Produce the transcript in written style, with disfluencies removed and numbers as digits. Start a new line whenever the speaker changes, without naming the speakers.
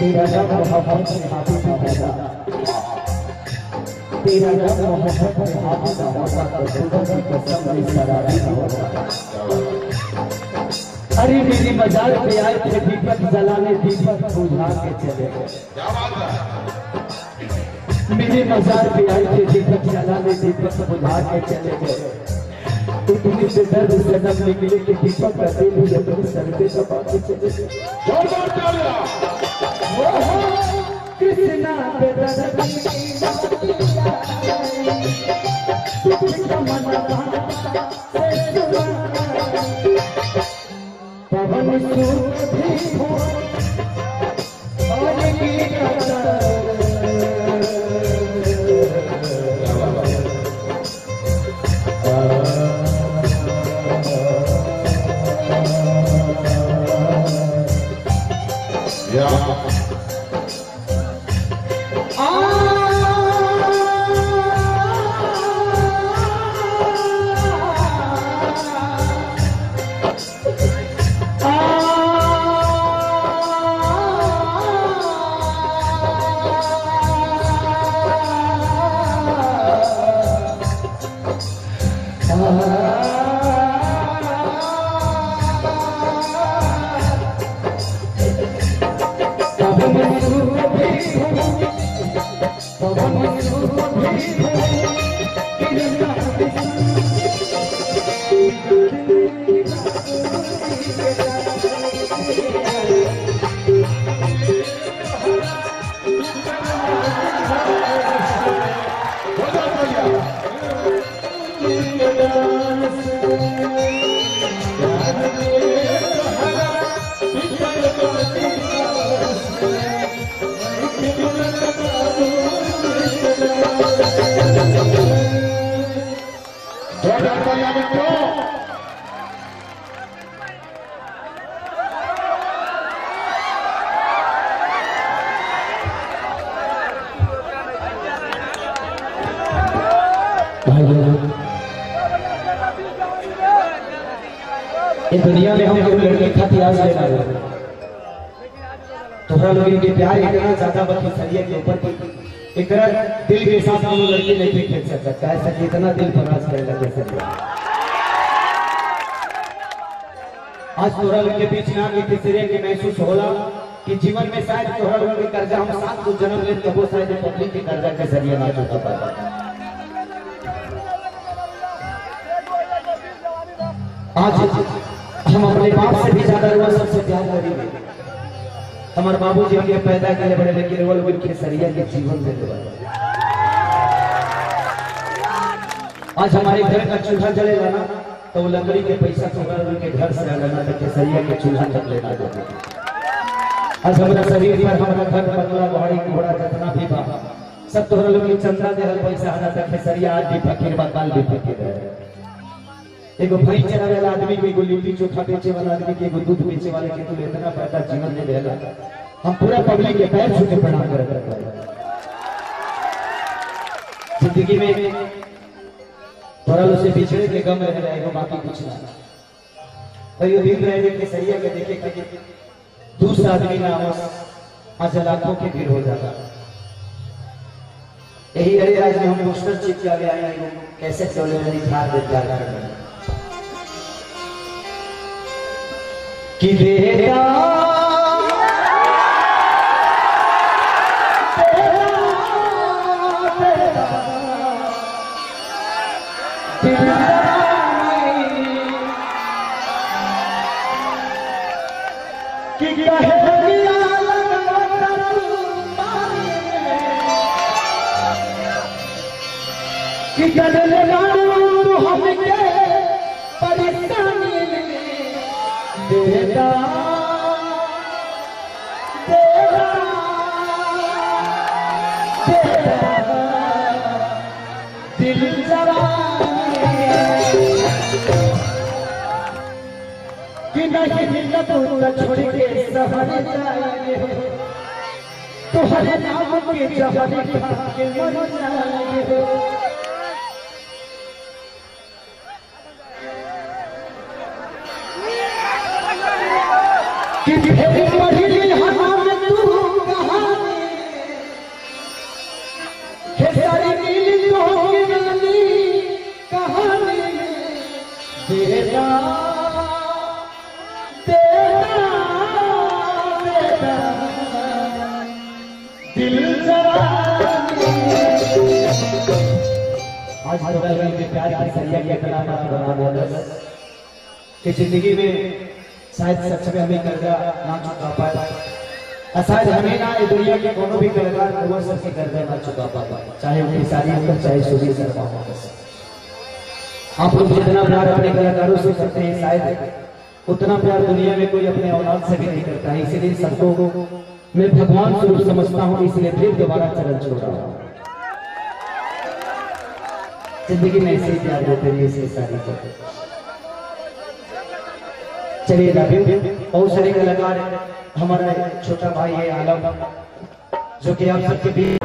तेरा जब मोहब्बत से हाथी का होगा, तेरा जब मोहब्बत से हाथी का होगा तो खुदा की कसम नहीं सराहना होगा। अरे मेरी बाजार पे आए थे दीपक जलाने, दीपक बुझा के चले गए। मेरे बाजार पे आए थे दीपक जलाने, दीपक बुझा के चले गए। इतनी से दर्द से दम निकले कि दीपक का दिल भी अपने सर पे दबा के चले गए। कृष्णा पवन इस दुनिया में हम लोग लड़के खाती आज लेना है तो लोग इनके प्यार इतना ज्यादा बखिसरिया के ऊपर एक दिल के साथ हम लड़की नहीं खेल सकता ऐसा कितना दिल पर राज करेगा कैसे। आज तोहरा लोग के बीच नाम लिखे सिरे के महसूस होला कि जीवन में शायद तोहरा लोग के कर्जा हम 7 को जन्म ले तब वो शायद पब्लिक के कर्जा के जरिए ना चुका पाता। आज हम अपने बाप से भी ज्यादा रुआ सबसे प्यार करेंगे। हमारे बाबूजी हमने पैदा किए बड़े लेकिन वो केसरिया के जीवन में आज हमारे घर का चूल्हा जलेगा ना तो वो लकड़ी के पैसा तोहरा के घर से लेना तो केसरिया के चूल्हा तक लेना देते। आज हमारा शरीर पर हमारा घर बंगला गाड़ी घोड़ा जितना भी बा सब तोहरा लोग के चंदा देहल पैसा आना तक केसरिया आज भी फकीर बकाल भी फकीर है। एगो भाई चलाने वाला आदमी को एगो लिट्टी चोखा बेचे वाला आदमी के एगो दूध बेचे वाले के तो इतना पैसा जीवन में देला हम पूरा पब्लिक के पैर छू के प्रणाम करते हैं। जिंदगी में थोड़ा उसे बिछड़े के गम रह जाएगा, बाकी कुछ ना। कई दिन रहे कि सरिया के देखे कि दूसरा आदमी ना आज लाखों की भीड़ हो जाता। यही अरे आज में हम पोस्टर चिप के आगे आए कैसे चले कि बेटा कि जल तो हमके परेशानी बेटा तेरा दिल कि नहीं छोड़ के सफर जाएंगे तो हर नाम के जहर खा के मर जाएंगे। कि भेद पढ़ी हम तू कहानी खेसारी नीली तो कहानी बेटा दिल आज के प्यार की सरिया के कलाकार बना दिया कि जिंदगी में शायद सच में हमें कर्जा ना चुका पाए, शायद हमें ना ये दुनिया के कोनो भी कलाकार कुंवर सर के कर्जा ना चुका पाए, चाहे उनकी शादी हो चाहे सुबह शर्मा हो। आप लोग जितना प्यार अपने कलाकारों से करते हैं शायद उतना प्यार दुनिया में कोई अपने औलाद से भी नहीं करता है। इसीलिए सबको मैं भगवान स्वरूप समझता हूँ, इसलिए फिर दोबारा चरण छोड़ रहा हूँ। जिंदगी में ऐसे ही प्यार देते हैं, ऐसे शादी करते। चलिए बहुत सारे कलाकार, हमारा छोटा भाई है आलम जो कि आप सबके बीच